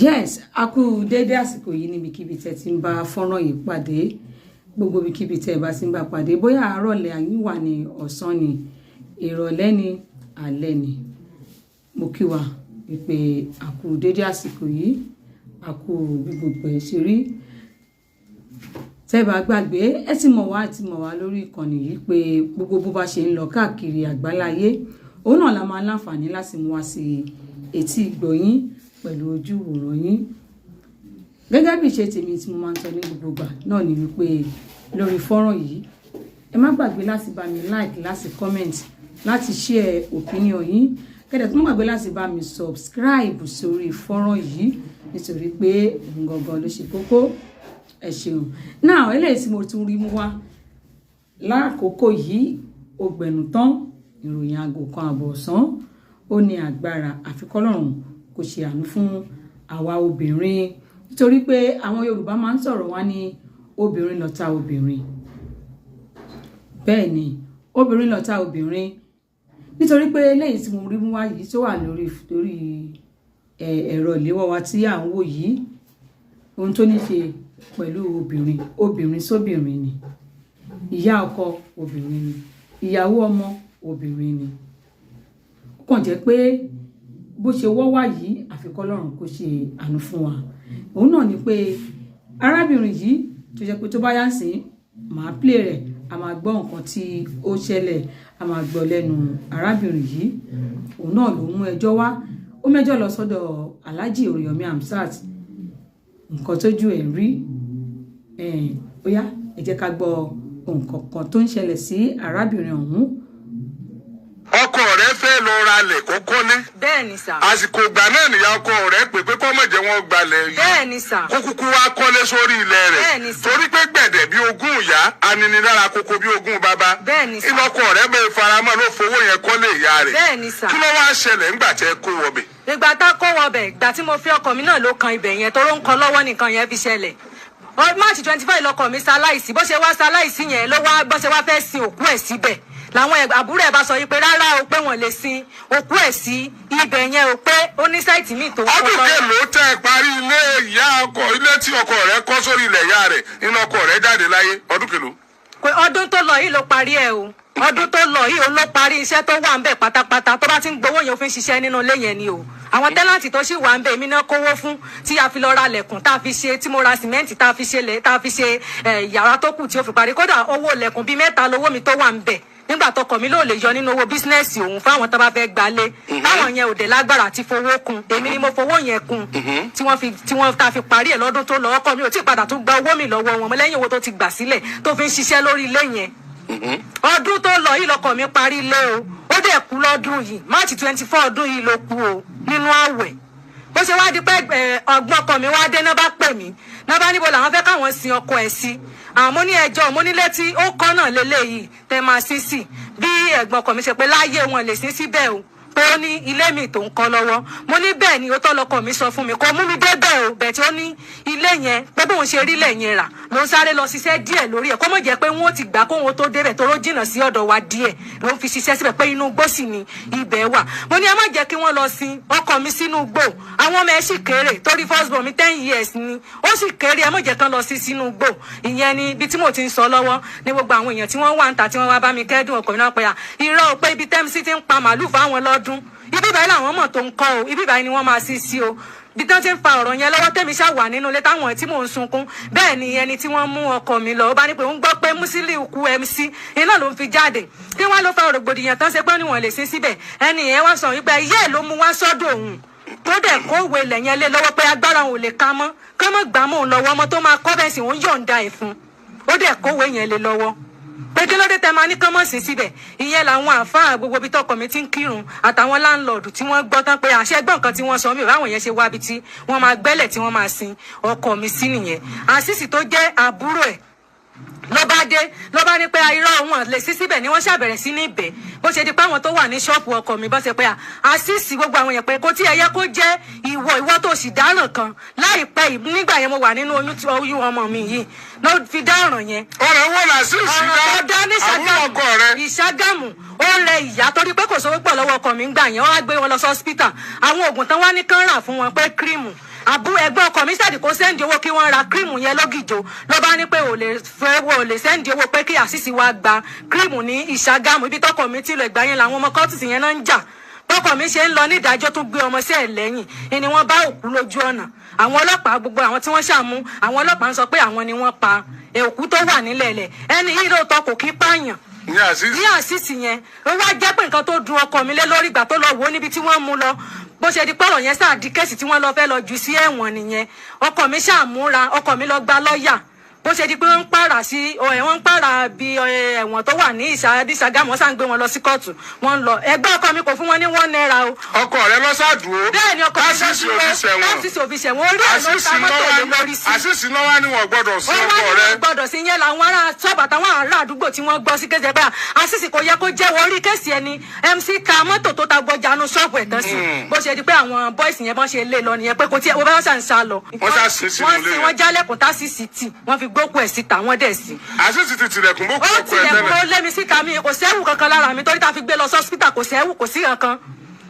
Yes, a kú dédé àsìkò yìí níbikíbi tẹ́ ti ń bá fọ́nrán yìí pàdé, gbogbo ibikíbi tẹ́ bá ti ń bá pàdé, bóyá àárọ̀ lẹ yín wà ní ọ̀sán ni, ìrọ̀lẹ́ ni, alẹ́ ni. Mo kí wa wípé a kú dédé àsìkò yìí, a kú bí gbogbo ẹ̀ ṣe rí. Tẹ́ bá gbàgbé, ẹ ti mọ̀ wá lórí ìkànnì yìí pé gbogbo bó bá ṣe ń lọ káàkiri àgbáláyé, òun náà la máa láǹfààní láti mú wá sí etí ìgbọ̀yín pẹ̀lú ojú ìwòran yín. Gẹ́gẹ́ bí ìṣe tèmi tí mo máa ń sọ ní gbogbo ìgbà náà ni wípé lórí fọ́nrán yìí, ẹ má gbàgbé láti bá mi like, láti comment, láti share opinion yín. Kẹ́dẹ̀ tó má gbàgbé láti bá mi subscribe sórí fọ́nrán yìí nítorí pé òun gangan ló ṣe kókó. Ẹ ṣeun. Now, eléyìí tí mo tún rí mú wá lákòókò yìí, ó gbẹ̀nù tán, ìròyìn aago kan àbọ̀ ọ̀sán, ó ní agbára àfikọ́lọ́run kò ṣe àánú fún àwa obìnrin, nítorí pé àwọn Yorùbá máa ń sọ̀rọ̀ wá ní obìnrin lọ̀tá obìnrin. Bẹ́ẹ̀ ni, obìnrin lọ̀tá obìnrin, nítorí pé eléyìí tí mo rí mú wá yìí tó wà lórí ẹ̀rọ ìléwọ́ wa tí à ń wò yìí, ohun tó ní ṣe pẹ̀lú obìnrin sóbìnrin ni, ìyá ọkọ obìnrin ni, ìyàwó ọmọ obìnrin ni. Ó kàn jẹ́ pé bó ṣe wọ́ wá yìí àfikọ́lọ́run kò ṣe àánú fún wa. Òun náà ni pé arábìnrin yìí tó jẹ́ pé tó bá yá sí màá play rẹ̀, a máa gbọ́ nǹkan tí ó ṣẹlẹ̀, a máa gbọ́ lẹ́nu arábìnrin yìí. Òun náà ló mú ẹjọ́ wá, ó mẹ́jọ́ lọ sọ́dọ̀ Alhaji Oriyomi Hamzat, nǹkan tójú ẹ̀ rí. Ó yá, ẹ jẹ́ ká gbọ́ nǹkan kan tó ń ṣẹlẹ̀ sí arábìnrin ọ̀hún. Ọkọ rẹ̀ fẹ́ lọ ralẹ̀ kó kọ́lé. Bẹ́ẹ̀ni sà. Àsìkò ìgbà náà nìyá ọkọ rẹ̀ pé kó má jẹ́ wọn gbalẹ̀ yìí. Bẹ́ẹ̀ni sà. Kó kúkú wá kọ́lé sórí ilẹ̀ rẹ̀. Bẹ́ẹ̀ni sà. Torí pé gbẹ̀dẹ̀ bí ogún ìyá, aninilára kókó bí ogún bàbá. Bẹ́ẹ̀ni sà. Ìlọkọ rẹ̀ bẹ́ẹ̀ faramọ́ ló fowó yẹn kọ́lé ìyá rẹ̀. Bẹ́ẹ̀ni sà. Kí ló wá ṣẹlẹ̀ ńgbà tẹ́ kó wọbẹ̀? Ìgbà tá kó wọbẹ̀, ìgbà tí mo fi ọkọ mi náà ló kan ibẹ̀ yẹn tó ló ń kọ lọ́wọ́ nìkan yẹn fi ṣẹlẹ̀. March 25 lọkọ mi ṣaláìsí, bó ṣe wá ṣaláìsí yẹn ló wá bó ṣe wá fẹ́ sin òkú ẹ̀ síbẹ̀. Làwọn àbúrò ẹ̀ bá sọ yìí pé rárá o pé wọ́n lè sin òkú ẹ̀ sí ibẹ̀ yẹn o pé ó ní sáìtì míì tó ń kọ́ lọ́wọ́. Ọdún kélòó tẹ́ ẹ parí ilé tí ọkọ rẹ̀ kọ́ sórí ilẹ̀ ìyá rẹ̀ nínú ọkọ rẹ̀ jáde láyé? Ọdún kélòó? Pé ọdún tó lọ yìí ló parí ẹ̀ o. Ọdún tó lọ yìí ó ló parí iṣẹ́ tó wà ń bẹ̀ pátápátá, tó bá ti ń gbowó yẹn ó fi ń ṣiṣẹ́ nínú ilé yẹn ni o. Àwọn tẹ́láǹtì tó sì wà ń bẹ̀ èmi náà kówó fún tí a fi lọ ra lẹ̀kùn tá a fi ṣe, tí mo ra sìmẹ́ǹtì tá a fi ṣe yàrá tó kù tí ó fi parí. Kódà owó lẹ̀kùn bíi 3 lówó mi tó wà ń bẹ̀ nígbà tọkọ mi ló lè yọ nínú owó bísínẹ́sì òun fáwọn tó bá fẹ́ gbalé. Táwọn yẹn ò dé lágbára àti fowó kun, èmi ni mo fowó yẹn kun tí wọ́n ta fi parí ẹ̀ lọ́dún tó lọ. Ọkọ mi ò tí ì padà tún gba owó mi lọ́wọ́ wọn lẹ́yìn owó tó ti gbà sílẹ̀ tó fi ń ṣiṣẹ́ lórí ilé yẹn. Ọdún tó lọ yìí lọkọ mi parí ilé o, ó dẹ̀ kú lọ́dún yìí, March 24 ọdún yìí ló kú o nínú àwẹ̀. Bó ṣe wá di pé ọgbọ́n ọkọ mi wá dé náà bá pè mí, náà bá níbo làwọn fẹ́ káwọn sin ọkọ ẹ̀ sí. Àmọ́ ní ẹjọ́ mo ní létí ó kọ́ náà lélẹ́yìí tẹ́ máa sí sí bí ẹ̀gbọ́n ọkọ mi ṣe pé láyé wọn lè sí síbẹ̀ o, pé ó ní ilé mi tó ń kọ́ lọ́wọ́. Mo ní bẹ́ẹ̀ ni ó tọ́ lọkọ mi sọ fún mi, kò mú mi dé bẹ́ẹ̀ o, bẹ́ẹ̀ tí ó ní ilé yẹn pé bóun ṣe rí lẹ̀ yẹn rà ló ń sáré lọ ṣiṣẹ́ díẹ̀ lórí ẹ̀, kó mọ̀ jẹ́ pé wọ́n ti gbà kóhun tó débẹ̀ tó ló jìnnà sí ọ̀dọ̀ wa díẹ̀ ló ń fi ṣiṣẹ́ síbẹ̀ pé inú igbó sì ni ibẹ̀ wà. Mo ní ẹ má jẹ́ kí wọ́n lọ sin ọkọ mi sínú igbó, àwọn ọmọ ẹ sì kéré torí first born mi 10 years ni ó sì kéré, ẹ má jẹ́ kán lọ sí sínú igbó. Ìyẹn ni ibi tí mo ti ń sọ lọ́wọ́ ní gbogbo àwọn èèyàn tí wọ́n wà ń ta tí wọ́n wá bá mi kẹ́dùn ọkọ mi náà pé irọ́ pé ibi tẹ́mísì ti ń pa màálù fáwọn lọ́dún, ibi báyìí làwọn mọ̀ tó ń kọ́ o, ibi báyìí ni wọ́n máa sí o. Bí tán ti ń fa ọ̀rọ̀ yẹn lọ́wọ́ tèmi ṣá wà nínú ilé táwọn tí mò ń sunkún. Bẹ́ẹ̀ ni ẹni tí wọ́n mú ọkọ mi lọ ó bá ní pé ń gbọ́ pé Musiliu kú MC iná ló ń fi jáde. Kí wọ́n ló fa rògbòdìyàn tán ṣe pé níwọ̀n lè sin síbẹ̀. Ẹni yẹn wá sọ wípé ìyá ẹ̀ ló mú wá sọ́dọ̀ òun tó dẹ̀ kó ìwé ilẹ̀ yẹn lé lọ́wọ́ pé agbára òun ò lè ka mọ́, ká mọ́ gbà mọ́ òun lọ́wọ́ ọmọ tó máa kọ́ bẹ́ẹ̀ sì òun yọ̀ǹda ẹ̀ fún. Ó dẹ̀ kó ìwé yẹn lé lọ́wọ́. Pé kí ló dé tẹ́ máa ní kán mọ̀ sí síbẹ̀? Ìyẹn làwọn àfáà gbogbo ibi tọkọ mi ti ń kírun àtàwọn láńlọ́ọ̀dù tí wọ́n gbọ́ tán pé àṣẹ gbọ́ nǹkan tí wọ́n sọ mí ò báwọn yẹn ṣe wábi tí wọ́n máa gbẹ́lẹ̀ tí wọ́n máa sin ọkọ mi sí nìyẹn. Àṣìṣì tó jẹ́ àbúrò ẹ̀ ló bá dé ló bá ní pé irọ́ wọn lè sí síbẹ̀ ni wọ́n ṣàbẹ̀rẹ̀ sí ní ibẹ̀. Bó ṣe di pé àwọn tó wà ní ṣọ́ọ̀pù ọkọ mi bá ṣe pé àṣìṣì gbogbo àwọn yẹn pé kó tí ẹ yẹ kó jẹ́ ìwọ tó sì dáràn kan láìpẹ́ nígbà yẹn mo wà nínú oyún ọmọ mi yìí ló fi dá ọ̀ràn yẹn. Ọ̀rọ̀ wọn là sí ìṣàgámù ọkọ rẹ̀. Ìṣàgámù ó rẹ ìyá torí pé kò sówó pọ̀ lọ́wọ́ ọkọ mi ń gbà yẹn wọ́n á gbé wọn lọ sí hospital. Àwọn oògùn tán wá ní kán rà fún wọn pé kírìmù àbú ẹgbẹ́ ọkọ mi ṣàdì kó sẹ́ndì owó kí wọ́n ra kírìmù yẹn lọ́gìjò ló bá ní pé ò lè sẹ́ndì owó pé kí àṣìṣì wa gba kírìmù ní ìṣàgámù ibi tọkọ mi ti lọ ìgbà yẹn làwọn ọmọ kọ́ọ̀tù yẹn náà ń jà bọ́kọ mi ṣe ń lọ ní ìdájọ́ tó gbé ọmọ sí ẹ̀ lẹ́yìn ni wọ́n bá òkú lójú ọ̀nà àwọn ọlọ́pàá gbogbo àwọn tí wọ́n ṣàmú àwọn ọlọ́pàá ń sọ pé àwọn ni wọ́n pa òkú tó wà nílẹ̀ lẹ̀ ẹni yìí lóòótọ́ kò kí pààyàn ní àṣìṣì yẹn ó wá jẹ́ pé nǹkan tó dùn ọkọ mi lé lórí ìgbà tó lọ wò ó níbi tí wọ́n mú lọ bó ṣe di pọ̀rọ̀ yẹn sáà di kéèsì tí wọ́n lọ fẹ́ lọ jù sí ẹ̀wọ̀n nìyẹn ọkọ mi ṣàmúra ọkọ mi lọ gba lọ́ọ̀yà bó ṣe di pé wọ́n ń pààrà sí wọ́n ń pààrà bí ẹ̀wọ̀n tó wà ní Ìṣàgámù wọ́n sá ń gbé wọn lọ sí kóòtù wọ́n ń lọ ẹgbẹ́ ọkọ mi kò fún wọn ní £1 o. ọkọ rẹ lọ ṣàdúró bẹ́ẹ̀ ni ọkọ mi lọ dúró láṣìṣì òfìṣẹ́ wọn orí ẹ̀ ló ta mọ́tò lé lórí sí. àṣìṣì náà wá ní wọn gbọ́dọ̀ sí ọkọ rẹ. wọ́n gbọ́dọ̀ sí yẹn làwọn ará ṣọ́ọ̀bù àtàwọn ará àdúgbò tí wọ́n gbọ́ sí kéde pé àṣìṣì kò yẹ kó jẹ́wọ́ orí kéèsì ẹni MC ta mọ́tò tó ta gbọ́jà nu ṣọ́ọ̀bù ẹ̀ tán sí bó ṣe di pé àwọn bọ́ìsì yẹn bọ́n ṣe lé lọ nìyẹn pé kò tí wọ́n bá ṣà ń sá lọ. wọ́n jálẹ̀kùn tá CCT wọ́n fi gbókù ẹ̀ síta wọ́n dẹ̀ sí. àṣìṣì ti tilẹ̀kùn bó kú ọkọ ẹ tẹ́lẹ̀. ó tilẹ̀kùn ó lé mi síta mi kò sẹ́wù kankan lára mi torí ta fi gbé lọ sọ́sítà kò sẹ́wù kò sí kankan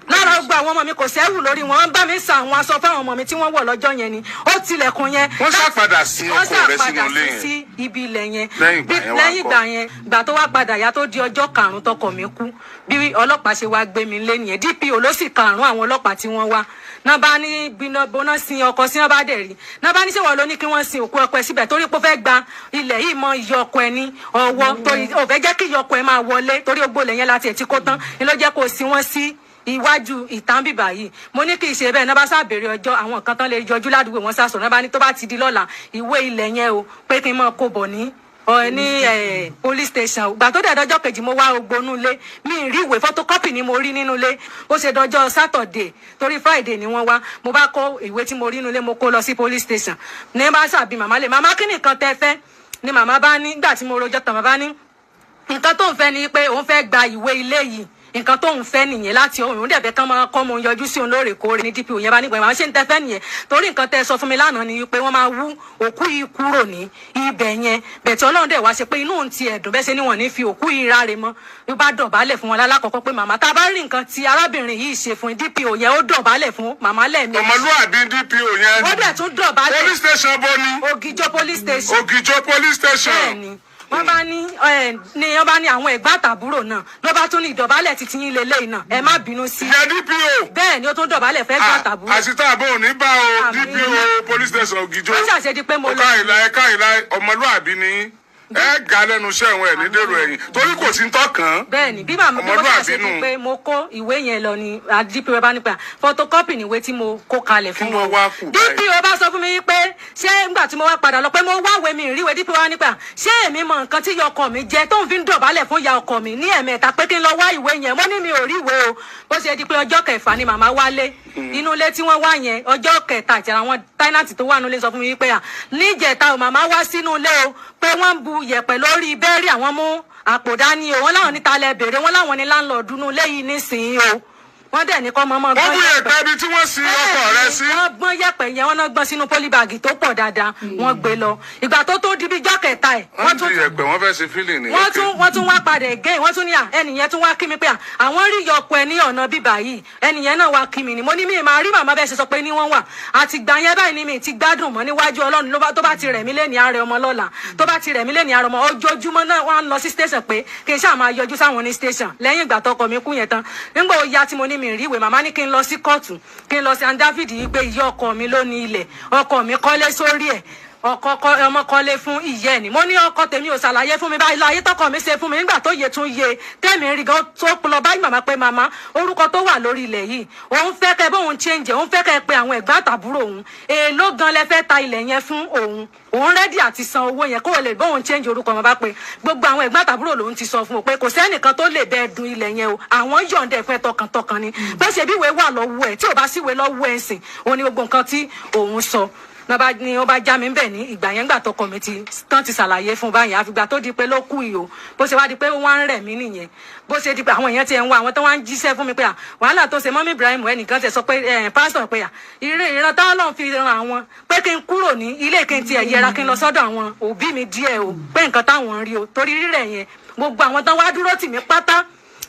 lára gbogbo àwọn ọmọ mi kò sẹ́wù lórí wọn bá mi sa àwọn aṣọ fáwọn ọmọ mi tí wọ́n wọ̀ lọ́jọ́ yẹn ni ó tilẹ̀kùn yẹn. wọ́n ṣàpadà sí ọkọ rẹ sínú ilé yẹn sí ibi ilẹ̀ yẹn lẹ́yìn ìgbà yẹn gbà tó wá padà yá tó di ọjọ́ 5 tọkọ mi kú bí ọlọ́pàá ṣe wá gbé mi lé nìyẹn DPO ló sì 5 àwọn ọlọ́pàá tí wọ́n wá náà bá ní bóná sin ọkọ sí wọn bá dẹ̀ rí náà bá ní ṣé wọn ló ní kí wọ́n sin òkú ọkọ ẹ síbẹ̀ torí pé ó fẹ́ gba ilẹ̀ yìí mọ iye ọkọ ẹ ní ọwọ́ torí ó fẹ́ jẹ́ kí iye ọkọ ẹ máa wọlé torí ó gbólẹ̀ yẹn láti ẹ̀ tí kó tán ni ló jẹ́ kó sí wọ́n sí iwájú ìtàn bíbà yìí mo ní kí n ṣe bẹ́ẹ̀ náà bá sábẹ̀rẹ̀ ọjọ́ àwọn kan tán lè yọjú ládùúgbò wọn sá sọ̀rọ̀ náà bá ní tó bá ti di lọ́la ìwé ilẹ̀ yẹn o pé kí n mọ̀ kó bọ̀ ní police station gbà tó dẹ̀ dọjọ́ kejì mo wá ogbonú ilé mi rí ìwé photocopy ni mo rí nínú ilé ó ṣe dọjọ́ Saturday torí Friday ni wọ́n wá mo bá kó ìwé tí mo rí nínú ilé mo kó lọ sí police station ní bá ṣàbí màmá lè màmá kí nìkan tẹ́ fẹ́ ni màmá bá ní gbà tí mo rojọ́ tán màmá ní nǹkan tó ń fẹ́ ni pé òun fẹ́ gba ìwé ilé yìí nǹkan tóun fẹ́ nìyẹn láti òun dẹ̀ fẹ́ kán máa kọ́ mo yọjú sí òun lóòrèkóòrè ní DPO yẹn bá nígbà máa ṣe ń tẹ́fẹ́ nìyẹn torí nǹkan tẹ́ sọ fún mi lánàá ni pé wọ́n máa wú òkú yìí kúrò ní ibẹ̀ yẹn bẹ̀tẹ̀ Ọlọ́run dẹ̀ wá ṣe pé inú òun ti ẹ̀dùn bẹ́ẹ̀ ṣe ni wọ́n ní fi òkú yìí ráre mọ́ ló bá dọ̀bálẹ̀ fún wọn lálákọ̀ọ́kọ́ pé màmá tá a bá rí nǹkan tí arábìnrin yìí ṣe fún DPO yẹn ó dọ̀bálẹ̀ fún màmá lẹ́ẹ̀mejì. ọmọlúwàbí DPO yẹn ó dẹ̀ tún dọ̀bálẹ̀ police station bó ni Ògìjó police station. Ògìjó police station. bẹ́ẹ̀ni wọ́n bá ní àwọn ẹ̀gbọ́n àtàbúrò náà ló bá tún ní ìdọ̀bálẹ̀ títí yín lélẹ́yìn náà ẹ má bínú sí. ìyá DPO. bẹ́ẹ̀ ni ó tún dọ̀bálẹ̀ fẹ́ gbọ́ àtàbúrò. àṣìta àbọ̀ ní bá o DPO police station Ògìjó. wọ́n ṣàṣedí pé mo lọ. ẹ̀ka ìlà ọmọlúwàbí ni ẹ ga lẹ́nu iṣẹ́ ìwọ̀n ẹ̀ ní dèrò ẹ̀yìn torí kò sí ń tọ́kàn. bẹ́ẹ̀ni bí màmá bí mo ṣàṣedí pé mo kó ìwé yẹn lọ ní DPO bá nípa photocopy níwé tí mo kó kalẹ̀ fún wọn. DPO bá sọ fún mi pé ṣé nígbà tí mo wá padà lọ pé mo wáwé mi ìríwé DPO wá nípa ṣé èmi mọ nǹkan tí ìyá ọkọ mi jẹ tó ń fi ń dọ̀bálẹ̀ fún ìyá ọkọ mi ní ẹ̀mẹ́ta pé kí n lọ wá ìwé yẹn mo ní mi ò rí ìwé o bó ṣe di pé ọjọ́ kẹfà ni màmá wálé inú ilé tí wọ́n wá yẹn ọjọ́ kẹta àti àwọn táínàtì tó wà nílé sọ fún mi pé níjẹta o màmá wá sínú ilé o pé wọ́n ń bu yẹ̀pẹ̀ lórí bẹ́ẹ̀rì àwọn mú àpò dání o wọ́n láwọn níta lẹ bèrè wọ́n láwọn ní láńlọ́ọ̀dù nínú ilé yìí nísìnyí o wọ́n dẹ̀ ní kọ́ mọ́mọ́ gbọ́n yẹ̀pẹ̀. wọ́n bú yẹ̀pẹ̀ ibi tí wọ́n sin ọkọ rẹ sí. wọ́n gbọ́n yẹ̀pẹ̀ yẹn wọ́n náà gbọ́n sínú pólíbàgì tó pọ̀ dáadáa wọ́n gbé lọ ìgbà tó tó di bí jọ́ kẹta ẹ̀. wọ́n tún yẹ̀pẹ̀ wọ́n fẹ́ ṣe fílì ni. wọ́n tún wá padà again wọ́n tún ní ẹnìyẹn tún wá kí mi pé àwọn rí yọkọ ẹ ní ọ̀nà bíbà yìí ẹnìyẹn náà wá kí mi ni mo ní mi máa rí màmá bẹ́ẹ̀ ṣe sọ pé ní wọ́n wà àtìgbà yẹn báyìí ni mi ti gbádùn mọ́ níwájú Ọlọ́run tó bá ti rẹ̀ mí lẹ́ni ààrẹ ọmọ lọ́la tó bá ti rẹ̀ mí lẹ́ni ààrẹ ọmọ ojoojúmọ́ náà wọ́n á lọ sí station pé kí n ṣáà máa yọjú sáwọn ní station lẹ́yìn ìgbà tọkọ mi kú yẹn tán nígbà ó yá tí mo ní mi rí ìwé màmá ní kí n lọ sí kóòtù kí n lọ sí David yìí pé ìyá ọkọ mi ló ní ilẹ̀ ọkọ mi kọ́lé sórí ẹ̀ ọmọ kọ́lé fún ìyá ẹ̀ ni mo ní ọkọ tèmi ò ṣàlàyé fún mi báyìí láyé tọkọ mi ṣe fún mi nígbà tó yẹ tún yẹ tẹ́mi rí gan tó lọ báyìí màmá pé màmá orúkọ tó wà lórí ilẹ̀ yìí òun fẹ́ kẹ́ bóun change òun fẹ́ kẹ́ pé àwọn ẹ̀gbọ́n àtàbúrò òun èèló gan lẹ fẹ́ ta ilẹ̀ yẹn fún òun rẹ́dí àti san owó yẹn kó o lè bóun change orúkọ mọ́ bá pé gbogbo àwọn ẹ̀gbọ́n àtàbúrò lòun ti sọ fún un pé kò sẹ́nìkan tó lè bẹ́ẹ̀ dun ilẹ̀ yẹn o àwọn yọ̀ǹda ẹ̀fẹ́ tọkàntọkàn ni pé ṣe bí ìwé wà lọ́wọ́ ẹ̀ tí ò bá síwèé lọ́wọ́ ẹ̀ sìn òun ni gbogbo nǹkan tí òun sọ ni ó bá já mi bẹ́ẹ̀ ní ìgbà yẹn gbà tọkọ mi ti ṣàlàyé fún báyìí àfìgbà tó di pé ló kú ìhò bó ṣe wá di pé wọ́n ń rẹ̀ mí nìyẹn bó ṣe di pé àwọn èèyàn ti ẹ̀ ń wá àwọn tó wá ń jíṣẹ́ fún mi pé wàhálà tó ṣe mọ́mí Ibrahim ẹnìkan ti sọ pé pásítọ̀ pé ìran táwọn náà fi ran àwọn pé kí n kúrò ní ilé kí n tiẹ̀ yẹra kí n lọ sọ́dọ̀ àwọn òbí mi díẹ̀ o pé nǹkan táwọn ń rí o torí rírẹ̀ yẹn gbogbo àwọn tán wá dúró tì mí pátá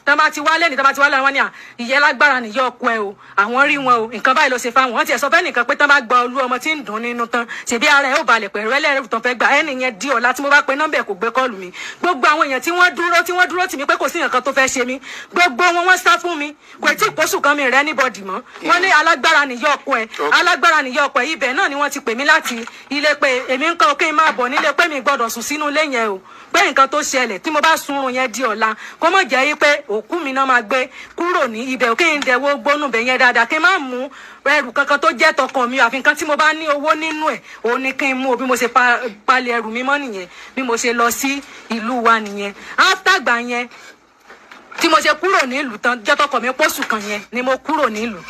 tá bá ti wálé ní tá bá ti wálé wọn ni ìyẹ́ lágbára nìyá ọkọ ẹ o àwọn rí wọn o nǹkan báyìí ló ṣe fáwọn wọn tiẹ̀ sọ fẹ́ nìkan pé tán bá gba olú ọmọ tí ń dùn nínú tán ṣèbí ara ẹ ó balẹ̀ pẹ̀lú ẹlẹ́rìí tán fẹ́ gbà ẹnì yẹn di ọ̀la tí mo bá pe nọ́mbà ẹ̀ kò gbé kọ́ọ̀lù mi gbogbo àwọn èèyàn tí wọ́n dúró tì mí pé kò sí nǹkan tó fẹ́ ṣe mí gbogbo wọn wọ́n sá fún mi kò tí ì pósù kan mi rẹ́ níbọ̀dì mọ́ wọ́n ní alágbára nìyá ọkọ ẹ alágbára nìyá ọkọ ẹ ibẹ̀ náà ni wọ́n ti pè mí láti ilé pé èmi ń kọ́ kí n máa bọ̀ nílé pé mi gbọ́dọ̀ sùn sínú ilé yẹn o pé nǹkan tó ṣẹlẹ̀ tí mo bá sunrun yẹn di ọ̀la kó mọ̀ jẹ́ pé òkú mi náà máa gbé kúrò ní ibẹ̀ kí n dẹ̀wọ́ gbónú bẹ̀ yẹn dáadáa kí n má mú ẹrù kankan tó jẹ́ tọkàn mi àfi nǹkan tí mo bá ní owó nínú ẹ̀ òun ni kí n mú o bí mo ṣe palẹ̀ ẹrù mi mọ́ nìyẹn bí mo ṣe lọ sí ìlú wa nìyẹn after gbà yẹn tí mo ṣe kúrò nílùú tán jẹ́ tọkàn mi pósù kan yẹn ni mo kúrò nílùú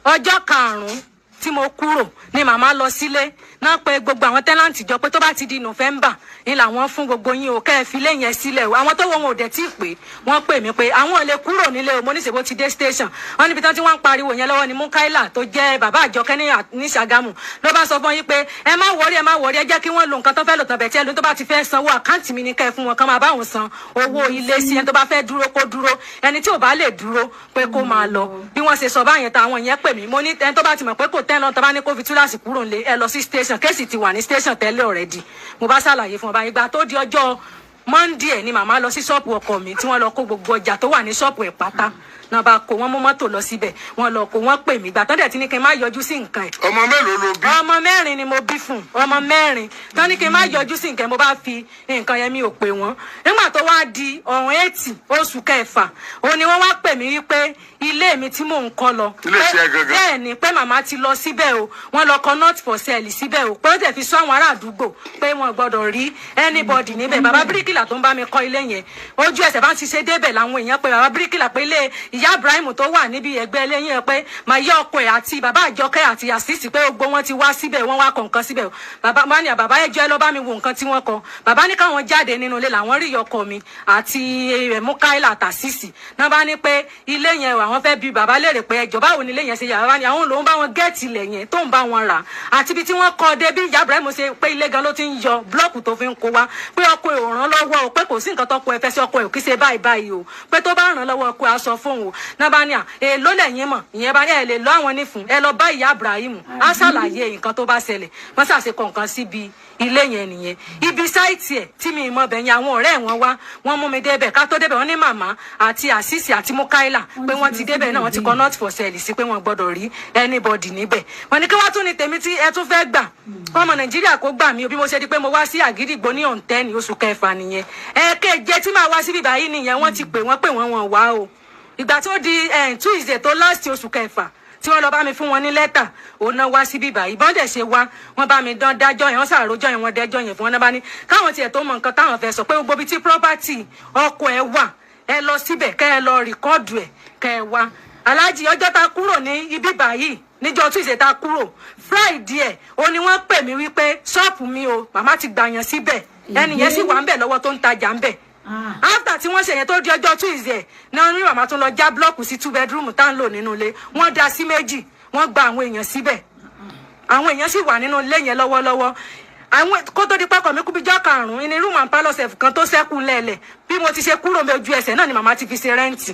ọjọ́ karùn-ún tí mo kúrò ni màmá lọ sílé náà pé gbogbo àwọn tẹ́láǹtì jọ pé tó bá ti di November ni làwọn fún gbogbo yín o kẹ́ ẹ fi lé yẹn sílẹ̀ o àwọn tó wọ́n ò dẹ̀ tí ì pé wọ́n pè mí pé àwọn ò lè kúrò nílé o mo ní ṣèbó ti dé station wọ́n níbi tán tí wọ́n ń pariwo yẹn lọ́wọ́ ni Mukaila tó jẹ́ bàbá àjọkẹ́ ní Ṣàgámù ló bá sọ fún yín pé ẹ má wọrí ẹ jẹ́ kí wọ́n lo nǹkan tó fẹ́ lò tán bẹ̀ tí ẹ lóyún tó bá ti fẹ́ sanwó àkáǹtì mi ní kẹ́ ẹ fún wọn kán máa bá wọn san owó ilé sí ẹni tó bá fẹ́ dúró kó dúró ẹni tí ò bá lè dúró pé kó máa lọ bí wọ́n ṣe sọ báyẹn táwọn yẹn pè mí mo ní ẹni tó bá ti mọ̀ pé kò tẹ́ lọ tó bá ní kó fi túláàsì kúrò nílé ẹ lọ sí station kéèsì ti wà ní station tẹ́lẹ̀ already mo bá ṣàlàyé fún ọba ìgbà tó di ọjọ́ Monday ni màmá lọ sí ṣọ́ọ̀pù ọkọ mi tí wọ́n lọ kó gbogbo ọjà tó wà ní ṣọ́ọ̀pù ẹ̀ pátá náà bá kó wọn mú mọ́tò lọ síbẹ̀ wọ́n lọ kó wọn pè mí ìgbà tán dẹ̀ tí ní kí n má yọjú sí nǹkan ẹ̀. ọmọ mélòó ló bí. ọmọ 4 ni mo bí fún ọmọ 4 tán ní kí n má yọjú sí nǹkan ẹ̀ mo bá fi nǹkan yẹn mi ò pè wọ́n nígbà tó wá di ọ̀hún 8 oṣù kẹfà òun ni wọ́n wá pè mí wípé ilé mi tí mò ń kọ́ lọ. ilé iṣẹ́ gangan. bẹ́ẹ̀ ni pé màmá ti lọ síbẹ̀ o wọ́n lọ kọ not for sale síbẹ̀ o pé ó tẹ̀ fi sọ àwọn ará àdúgbò pé wọ́n gbọ́dọ̀ rí anybody níbẹ̀ bàbá bíríkìlà tó ń bá mi kọ́ ilé yẹn ojú ẹsẹ̀ bá ń ṣiṣẹ́ débẹ̀ làwọn èèyàn pé bàbá bíríkìlà pé ilé ìyá Ibrahim tó wà níbi ẹgbẹ́ ilé yẹn pé màá yọ ọkọ ẹ̀ àti bàbá àjọkẹ́ àti àṣìṣì pé gbogbo wọn ti wá síbẹ̀ wọ́n wá kọ nǹkan síbẹ̀ o bàbá wọn ni bàbá ẹjọ́ ẹ lọ bá mi wo nǹkan tí wọ́n kọ bàbá ní káwọn jáde nínú ilé làwọn rí ọkọ mi àti Mukaila àtàṣìṣì náà bá ní pé ilé yẹn àwọn fẹ́ bi bàbá léèrè pé ẹjọ́ báwo ni ilé yẹn ṣe yà bàbá ni àwọn lòún bá wọn gẹ́ẹ̀tì ilẹ̀ yẹn tó ń bá wọn rà àti ibi tí wọ́n kọ́ dé bí ìyá Ibrahim ṣe pé ilé gan ló ti ń yọ blọ́ọ̀kù tó fi ń kó wá pé ọkọ ẹ̀ ò ràn lọ́wọ́ o pé kò sí nǹkan tọkọ ẹ̀ fẹ́ sí ọkọ ẹ̀ ò kí ṣe báyìí o pé tó bá ràn lọ́wọ́ ọkọ ẹ̀ aṣọ fóun o náà bá ní èèló lẹ́yìn mọ̀ ìyẹn bá ní ẹ̀ lè lọ àwọn nífun ẹ lọ bá ìyá Ibrahim á ṣàlàyé nǹkan tó bá ṣẹlẹ̀ wọ́n ṣàṣe kọ̀ọ̀kan síbi ilé yẹn nìyẹn ibi sáìtì ẹ̀ tí mi mọ̀ bẹ̀yìn àwọn ọ̀rẹ́ wọn wá wọ́n mú mi débẹ̀ ká tó débẹ̀ wọ́n ní màmá àti àṣìṣì àti Mukaila pé wọ́n ti débẹ̀ náà wọ́n ti kọ not for sale sí pé wọ́n gbọ́dọ̀ rí anybody níbẹ̀ wọ́n ní kí wọ́n tún ní tèmi tí ẹ tún fẹ́ gbà ọmọ Nàìjíríà kó gbà mí bí mo ṣe di pé mo wá sí Àgídìgbò ní ọ̀ǹtẹ́ni oṣù kẹfà nìyẹn ẹ̀ẹ́kẹ́jẹ tí màá wá síbí báyìí nìyẹn wọ́n ti pè wọ́n wá o ìgbà tó di Tuesday tó last oṣù kẹfà tí wọ́n lọ bá mi fún wọn ní lẹ́tà òun náà wá síbí báyìí bọ́n dẹ̀ ṣe wá wọ́n bá mi dán dájọ́ yẹn wọ́n ṣàròjọ́ yẹn wọ́n dẹ́jọ́ yẹn fún wọn náà bá ní káwọn tiẹ̀ tó mọ nǹkan táwọn fẹ́ sọ pé gbogbo ibi tí property ọkọ ẹ wà ẹ lọ síbẹ̀ kẹ́ ẹ lọ rìkọ́ọ̀dù ẹ̀ kẹ́ ẹ wá aláàjì ọjọ́ ta kúrò ní ibi báyìí níjọ́ Tuesday ta kúrò Friday ẹ̀ ó ní wọ́n pè mí wípé ṣọ́ọ̀pù mi o màmá ti gbàyàn síbẹ̀ ẹnìyẹn sì wà ń bẹ̀ lọ́wọ́ tó ń tajà ń bẹ̀ after tí wọ́n ṣe yẹn tó di ọjọ́ Tuesday náà ní màmá tó lọ já blọọkù sí 2 bedroom tá ń lò nínú ilé wọ́n dá sí méjì wọ́n gba àwọn èèyàn síbẹ̀ àwọn èèyàn sì wà nínú ilé yẹn lọ́wọ́lọ́wọ́ àwọn kó tó di pákọ̀ mi kú bíjọ́ karùn-ún ní room and parlour sef kan tó ṣẹ́kù lẹ́lẹ̀ bí mo ti ṣe kúrò mi ojú ẹsẹ̀ náà ni màmá ti fi ṣe rẹ́ǹtì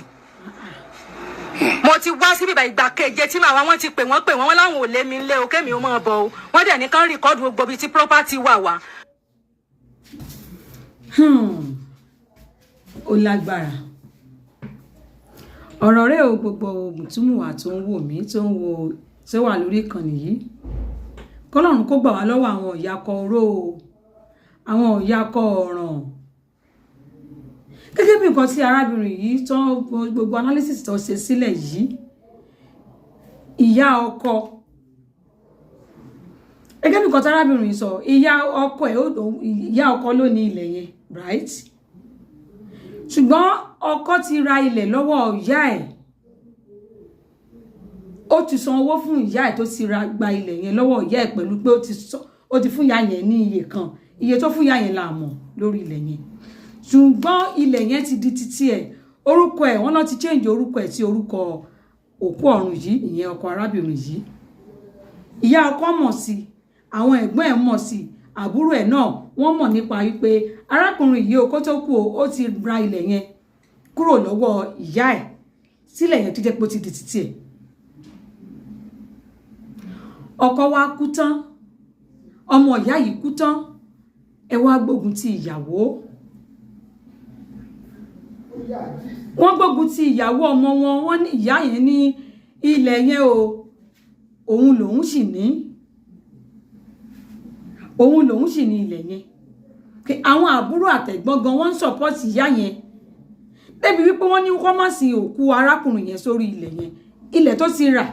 mo ti wá síbi ìgbà keje tí màmá wọn ti pè wọ́n láwọn ò lé mi lé o kémi ò mọ̀ bọ̀ o wọ́n dẹ̀ ní kán rìkọ́dù gbogbo ibi tí property wà wá. Ó lágbára ọ̀rọ̀ rẹ̀ o gbogbo mùtúmùwà tó ń wò mí tó ń wo tó wà lórí ìkànnì yìí kọ́lọ́run kó gbà wá lọ́wọ́ àwọn ìyàkọ̀ oró àwọn ìyàkọ̀ ọ̀ràn gẹ́gẹ́ bí nǹkan tí arábìnrin yìí tó gbogbo analysis tó ṣe sílẹ̀ yìí ìyá ọkọ gẹ́gẹ́ bí nǹkan tí arábìnrin sọ ìyá ọkọ ló ní ilẹ̀ yẹn right ṣùgbọ́n ọkọ ti ra ilẹ̀ lọ́wọ́ ìyá ẹ̀ ó ti san owó fún ìyá ẹ̀ tó ti gba ilẹ̀ yẹn lọ́wọ́ ìyá ẹ̀ pẹ̀lú pé ó ti fún ìyá yẹn ní iye kan iye tó fún ìyá yẹn là mọ̀ lórí ilẹ̀ yẹn ṣùgbọ́n ilẹ̀ yẹn ti di títí ẹ̀ orúkọ ẹ̀ wọ́n náà ti change orúkọ ẹ̀ sí orúkọ òkú ọ̀run yìí ìyẹn ọkọ arábìnrin yìí ìyá ọkọ mọ̀ sí àwọn ẹ̀gbọ́n ẹ̀ mọ̀ sí àbúrò ẹ̀ náà wọ́n mọ̀ nípa wípé arákùnrin yìí kó tó kú ó ti ra ilẹ̀ yẹn kúrò lọ́wọ́ ìyá ẹ̀ sílẹ̀ yẹn tó jẹ́ pé ó ti di títí ẹ̀. Ọkọ wa kú tán, ọmọ ìyá yìí kú tán, ẹ wá gbógun ti ìyàwó. Wọ́n gbógun ti ìyàwó ọmọ wọn, wọ́n ní ìyá yẹn ní ilẹ̀ yẹn o, òun lòun sì ní ilẹ̀ yẹn. Àwọn àbúrò àtẹ̀gbọ́n gan wọ́n ń support ìyá yẹn débi wípé wọ́n ní kó má sin òkú arákùnrin yẹn sórí ilẹ̀ yẹn, ilẹ̀ tó ti rà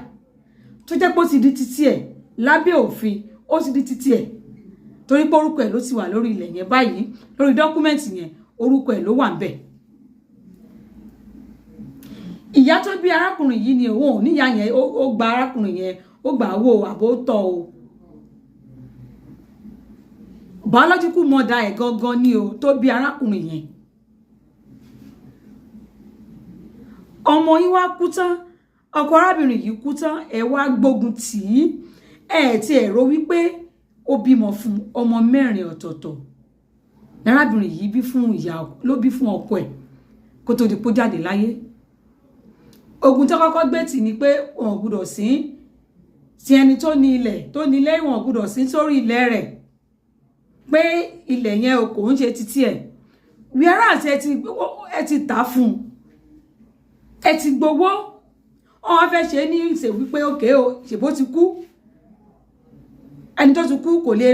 tó jẹ́ pé ó ti di títí ẹ̀ lábẹ́ òfin, ó ti di títí ẹ̀ torí pé orúkọ ẹ̀ ló ti wà lórí ilẹ̀ yẹn báyìí, lórí dọ́kúmẹ́ǹtì yẹn orúkọ ẹ̀ ló wà ń bẹ̀. Ìyá tó bí arákùnrin yìí ni òun ò níyà yẹn, ó gba arákùnrin yẹn, ó gbà wò àbó tọ́ o. Biological mother ẹ̀ gangan ni o tó bí arákùnrin yẹn. Ọmọ yín wá kú tán, ọkọ arábìnrin yìí kú tán, ẹ wá gbógun tì í, ẹ ti ẹ̀rọ wípé ó bímọ fún ọmọ 4 ọ̀tọ̀ọ̀tọ̀. Arábìnrin yìí bí fún ìyá ló bí fún ọkọ ẹ̀ kó tó di pó jáde láyé. Ogun tó kọ́kọ́ gbé tì ní pé wọn gbọ́dọ̀ sí ẹni tó ní ilẹ̀ wọn gbọ́dọ̀ sí sórí ilẹ̀ rẹ̀, pé ilẹ̀ yẹn o kò ń ṣe títí ẹ̀. Wíárà àti ẹ ti tà fún un, ẹ ti gbowó, wọ́n fẹ́ ṣe ní ìṣe wípé òkè o ṣèbó ti kú, ẹni tó ti kú kò lè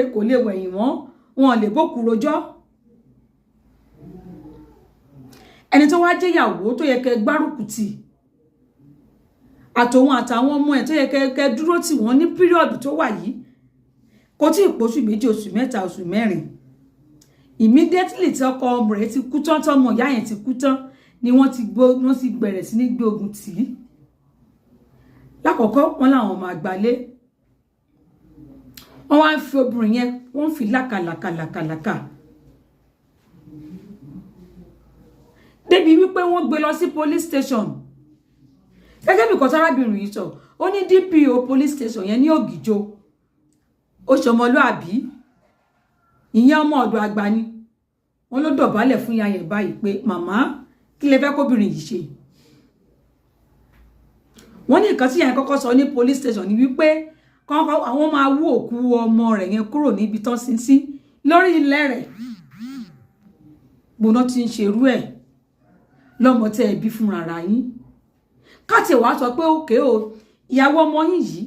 wẹ̀yìn mọ́, wọn lè bókù rojọ́. Ẹni tó wá jẹ́ ìyàwó tó yẹ kẹ́ gbárùkù tì àtòun àtàwọn ọmọ ẹ̀ tó yẹ kẹ́ dúró tì wọ́n ní píríọ̀dù tó wà yìí kò tí ì pósù 2, oṣù 3, oṣù 4. Immediately tí ọkọ ọmọ rẹ̀ ti kú tán, tọmọ ìyá yẹn ti kú tán ni wọ́n ti bẹ̀rẹ̀ sí ní gbé ogun tì í. Lákọ̀ọ́kọ́ wọ́n láwọn máa gbalé, wọ́n wá ń fi obìnrin yẹn wọ́n fi lákàlàkàlàkàlàkà débi wípé wọ́n gbé lọ sí police station. Gẹ́gẹ́ bí kọ́tà arábìnrin yìí sọ, ó ní DPO police station yẹn ní Ògìjò, ó ṣọmọlúàbí, ìyẹn ọmọ ọ̀dọ̀ àgbà ni. Wọ́n ló dọ̀bálẹ̀ fún ìyá yẹn báyìí pé màmá kí lẹ fẹ́ kóbìnrin yìí ṣe. Wọ́n ní nǹkan tí yẹn kọ́kọ́ sọ ní police station ni wípé àwọn máa wú òkú ọmọ rẹ̀ yẹn kúrò níbi tán sí lórí ilẹ̀ rẹ̀. Gbóná ti ń ṣerú ẹ̀ lọ́mọ tẹ́ ẹ bí fúnra ara yín. Káàtì wá sọ pé òkè o ìyàwó ọmọ yín yìí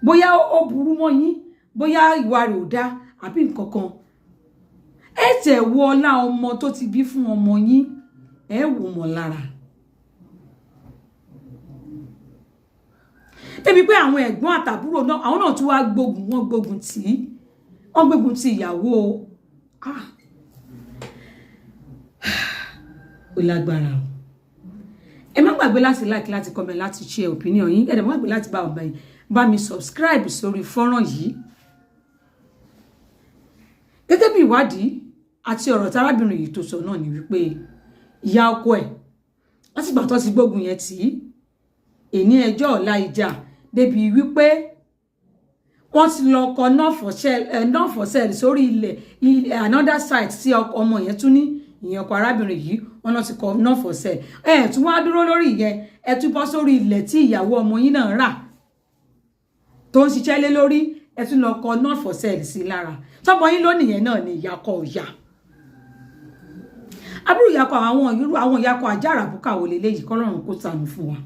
bóyá ó burú mọ́ yín, bóyá ìwà rẹ̀ ò dá àbí nǹkan kan, ẹ tẹ̀ wo ọlá ọmọ tó ti bí fún ọmọ yín, ẹ wò mọ́ lára. Débi pé àwọn ẹ̀gbọ́n àtàbúrò náà àwọn náà tún wá gbógun tì ìyàwó. Ó lágbára o. Ẹ má gbàgbé láti like, láti comment, láti share opinion yín. Ẹ dẹ̀ má gbàgbé láti bá mi subscribe sórí fọ́nrán yìí. Gẹ́gẹ́ bí ìwádìí àti ọ̀rọ̀ tárábìnrin yìí tó sọ náà ni wípé ìyá ọkọ ẹ̀ láti ìgbà tó ti gbógun yẹn tì í, èní ẹjọ́ ọ̀la ìjà débi wípé wọ́n ti lọ kọ not for sale sórí ilẹ̀ another site tí ọmọ yẹn tún ní, ìyẹn ọkọ arábìnrin yìí wọ́n lọ ti kọ not for sale. Tún wá dúró lórí ìyẹn, ẹ tún bọ́ sórí ilẹ̀ tí ìyàwó ọmọ yín náà rà tó ń ṣiṣẹ́ lé lórí, ẹ tún lọ kọ not for sale sí lára. Tọ́mọ yín lónìí yẹn náà ni ìyàkọ̀ ọ̀yà. Àbúrò ìyàkọ̀ àwọn ìyàkọ̀ àjàrà bùkà wò lélẹ́yìí kọ́lọ́run kó tànù fún wa.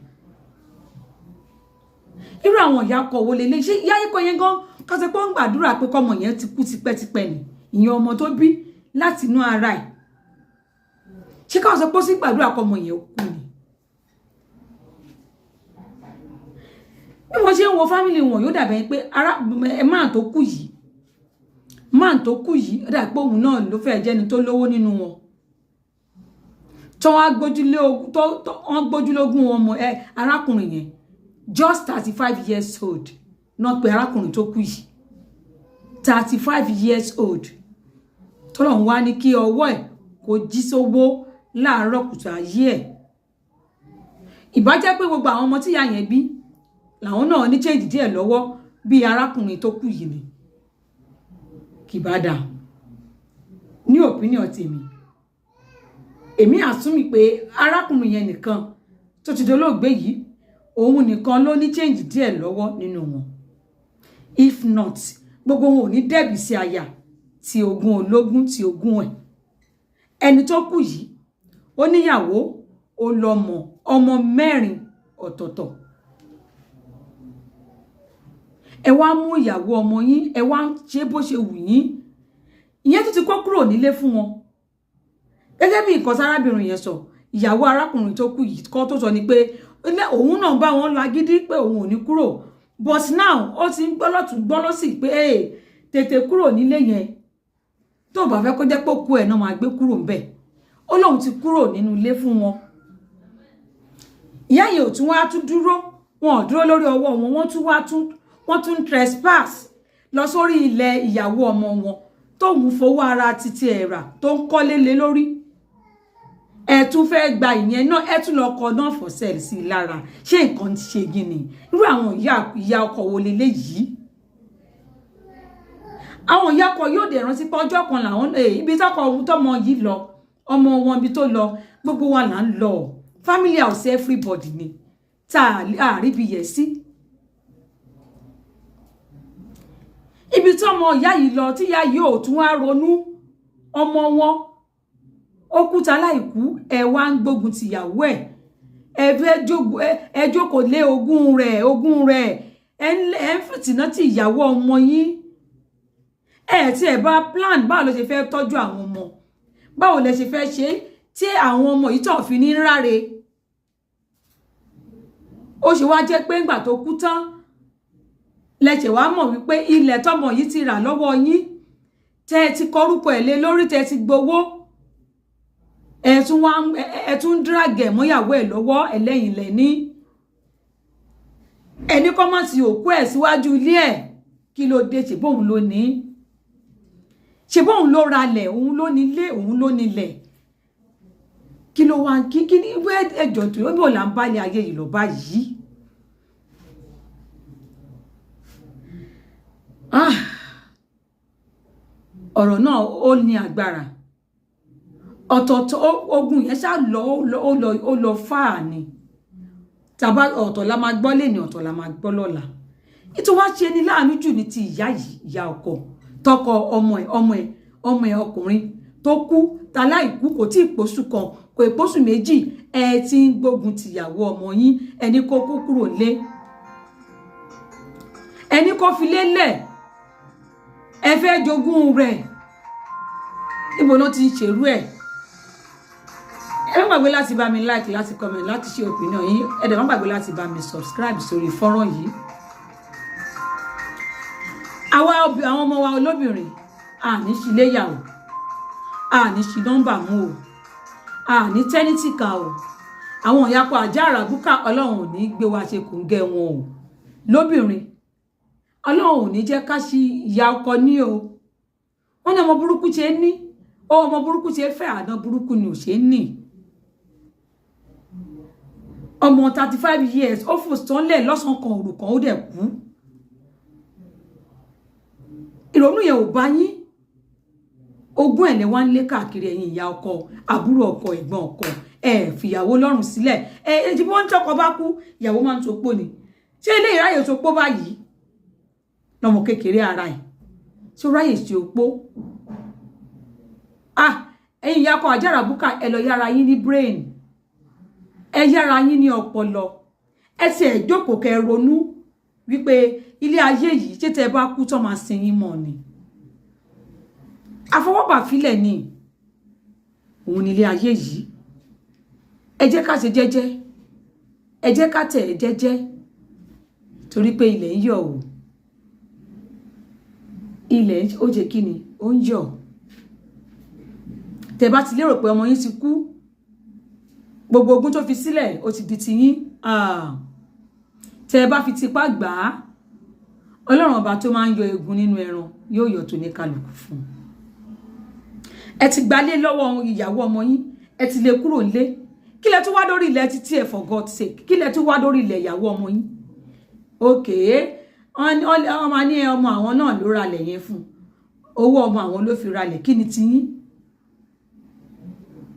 Irú àwọn ìyàkọ̀ wò lélẹ́yìí, ṣé ìyá ikọ̀ yẹn gan kọ́sẹ̀ pé ó ń gbàdúrà pé kọ́mọ yẹn ti kú tipẹ́tipẹ́ ni, ìyẹn ọmọ tó bí láti inú ara ẹ̀. Ṣé káwọn sọ pé ó sì gbàdúrà kọ́mọ yẹn kú ni? Bí wọ́n ṣe ń wo fámìlì wọn yóò dàbẹ̀ pé máà tó kú yìí ó dà pé òun náà ló fẹ́ jẹ́ni tó lówó nínú wọn. Tó wọ́n gbójúlógún ọmọ arákùnrin yẹn just 35 years old, náà pé arákùnrin tó kú yìí 35 years old. Tọ́lọ́run wá ní kí ọwọ́ ẹ̀ kó jí sówó láàárọ̀ kùtù ayé ẹ̀. Ìbá jẹ́ pé gbogbo àwọn ọmọ tí ìyá yẹn bí làwọn náà ní change díẹ̀ lọ́wọ́ bí arákùnrin tó kú yìí ni, kì bá dà ní opinion tèmi. èmi àsúnmì pé arákùnrin yẹn nìkan tó ti dolóògbé yìí òun nìkan ló ní change díẹ̀ lọ́wọ́ nínú wọn if not gbogbo wọn ò ní dẹ̀bi sí aya ti ogún ológun ti ogún ẹ̀ ẹni tó kù yìí ó níyàwó ó lọ́mọ ọmọ 4 ọ̀tọ̀ọ̀tọ̀ ẹ wá mú ìyàwó ọmọ yín ẹ wá ṣe bó ṣe wù yín ìyẹn tó ti kó kúrò nílé fún wọn gẹ́gẹ́ bí nǹkan sárábìnrin yẹn sọ ìyàwó arákùnrin tó kù yìí kọ́ tó sọ ni pé òun náà bá wọn lágídí pé òun ò ní kúrò but now ó ti ń gbọ́lọ́tún gbọ́lọ́sì pé tètè kúrò nílé yẹn tó bá fẹ́ kó jẹ́ pé òkú ẹ̀ náà máa gbé kúrò ńbẹ̀ ó lóun ti kúrò nínú ilé fún wọn ìyá yẹn ò tún wá tún dúró wọn ò dúró lórí ọwọ́ wọn wọ́n tún trespass lọ sórí ilẹ̀ ìyàwó ọmọ wọn tóun fowó ara títí ẹ̀ rà tó ń kọ́lé lé lórí ẹ tún fẹ́ gba ìyẹn náà ẹ tún lọ kọ náà for sale sí lára ṣé nǹkan ti ṣe gini irú àwọn ìyá ọkọ wo lélẹ̀ yìí àwọn ìyá ọkọ yóò dẹ̀ rántí pé ọjọ́ kan làwọn ibi tọkọ tọmọ yìí lọ ọmọ wọn ibi tó lọ gbogbo wa là ń lọ family house everybody ni tá a rí bí yẹ sí ibi tí ọmọ ìyá yìí lọ tí ìyá yìí ò tún wá ronú ọmọ wọn ó kú ta láìkú ẹ wá ń gbógun tìyàwó ẹ jókòó lé ogún rẹ̀ ẹ ń fìtínà tí ìyàwó ọmọ yín ẹ tí ẹ bá plan báwo ló ṣe fẹ́ tọ́jú àwọn ọmọ báwo lẹ ṣe fẹ́ ṣe tí àwọn ọmọ yìí tó fi ní ráre ó ṣe wá jẹ́ pé ńgbà tó kú tán lẹ́ṣẹ̀ wá mọ̀ wípé ilẹ̀ tọ́mọ yìí ti rà lọ́wọ́ yín tẹ́ ti kọrúkọ ẹ̀ lé lórí tẹ́ ti gbowó ẹ tún dragẹ̀ mọ́yàwó ẹ̀ lọ́wọ́ ẹlẹ́yìn lẹ́ní ẹni kọ́ má ti òkú ẹ̀ síwájú ilé ẹ̀ kí ló dé ṣe bóun ló ní ṣe bóun ló ralẹ̀ òun ló nílé òun ló nílẹ̀ kí ló wá kí ní ẹjọ́ tó yóò là ń bálẹ̀ ayé yìí lọ báyìí ọ̀rọ̀ náà ó ní agbára ọ̀tọ̀ọ̀tọ̀ ogun yẹn ṣá ó lọ fáà ni tàbá ọ̀tọ̀ la máa gbọ́ lẹ́ni ọ̀tọ̀ la máa gbọ́ lọ́la nítorí wá ṣe ní láàánú jù ní ti ìyá yìí ìyá ọkọ tọkọ ọmọ ẹ̀ ọkùnrin tó kú taláìkú kò tí ì pósù kan kò ì pósù méjì ẹ ti ń gbógun tìyàwó ọmọ yín ẹni kó kó kúrò lé ẹni kó fi lélẹ̀ ẹ fẹ́ jogún rẹ̀ níbo ló ti ń ṣerú ẹ̀ ẹ má gbàgbé láti bá mi like láti comment láti ṣe opinion yín ẹ dẹ̀ má gbàgbé láti bá mi subscribe sórí fọ́nrán yìí àwọn ọmọ wa olóbìnrin àní ṣíléyàwó àní ṣí nọ́mbà mú o àní tẹ́nítì ká o àwọn ìyàpọ̀ àjá àràbùkà ọlọ́run ò ní gbé wa ṣe kò ń gẹ wọn o lóbìnrin ọlọ́run ò ní jẹ́ ká ṣí ìyá ọkọ ní o wọ́n ní ọmọ burúkú ṣe ní ọmọ burúkú ṣe fẹ́ àná burúkú ni ò ṣe ní ọmọ 35 years ó fò sánlẹ̀ lọ́sàn kan òru kan ó dẹ̀ kú ìrònú yẹn ò bá yín ogún ẹ̀lẹ́ wá ń lé káàkiri ẹ̀yin ìyá ọkọ àbúrò ọkọ ẹ̀gbọ́n ọkọ fìyàwó lọ́rùn sílẹ̀ ẹ̀ẹ́dì bí wọ́n ń tọkọ bá kú ìyàwó máa ń sopó ni ṣé ilé ìráyè sopó báyìí lọ́mọ kékeré ara ẹ̀ tí ó ráyè sí opó ẹ̀yin ìyá ọkọ àjàrà búkà ẹ lọ yára yín ní brain ẹ yára yín ní ọpọlọ ẹ ti ẹ̀ jókòó kẹ́ ronú wípé ilé ayé yìí ṣé tẹ́ bá kú tó máa sin yín mọ́ ni àfọwọ́bà fílẹ̀ ni òun ni ilé ayé yìí ẹ jẹ́ ká ṣe jẹ́jẹ́ ẹ jẹ́ ká tẹ̀ jẹ́jẹ́ torí pé ilẹ̀ ń yọ̀ o ilẹ̀ ó jẹ́ kí ni ó ń yọ̀ tẹ́ bá ti lérò pé ọmọ yín ti kú gbogbo ogún tó fi sílẹ̀ ó ti di tiyín tẹ́ bá fi tipá gbà á ọlọ́run ọba tó máa ń yọ egun nínú ẹran yóò yọ tó ní kálukú fún ẹ ti gbalé lọ́wọ́ ìyàwó ọmọ yín ẹ ti lè kúrò nílé kí lẹ tún wá dórí ilẹ̀ títí ẹ̀ for God's sake kí lẹ tún wá dórí ilẹ̀ ìyàwó ọmọ yín ọmọ ní ọmọ àwọn náà ló ralẹ̀ yẹn fún owó ọmọ àwọn ló fi ralẹ̀ kí ni tiyín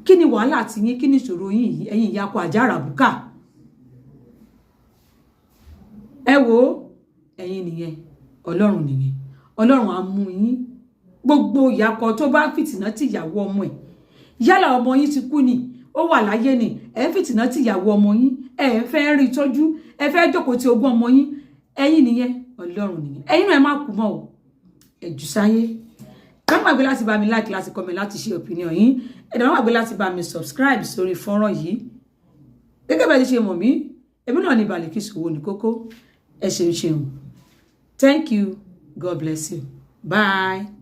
kí ni wàhálà ti yín kí ni ìṣòro yín ẹ̀yin ìyá kọ àjàrà bùkà ẹ wo ẹ̀yin nìyẹn Ọlọ́run nìyẹn Ọlọ́run á mú yín gbogbo ìyá kọ tó bá fìtìnà tí ìyàwó ọmọ ẹ̀ yálà ọmọ yín ti kú ni ó wà láyé ni ẹ ń fìtìnà tí ìyàwó ọmọ yín ẹ ń fẹ́ rí tọ́jú ẹ fẹ́ jókòó ti ogún ọmọ yín ẹ̀yin nìyẹn Ọlọ́run nìyẹn ẹ̀yin náà ẹ má kú mọ́ o ẹ jù sáyé má gbàgbé láti bá mi like láti comment láti share opinion yín ẹ dẹ̀ má gbàgbé láti bá mi subscribe sórí fọ́nrán yìí gẹ́gẹ́ bẹ́ẹ̀ ṣe mọ̀ mí èmi náà ní Balikis Owónikókó ẹ ṣeun thank you God bless you bye.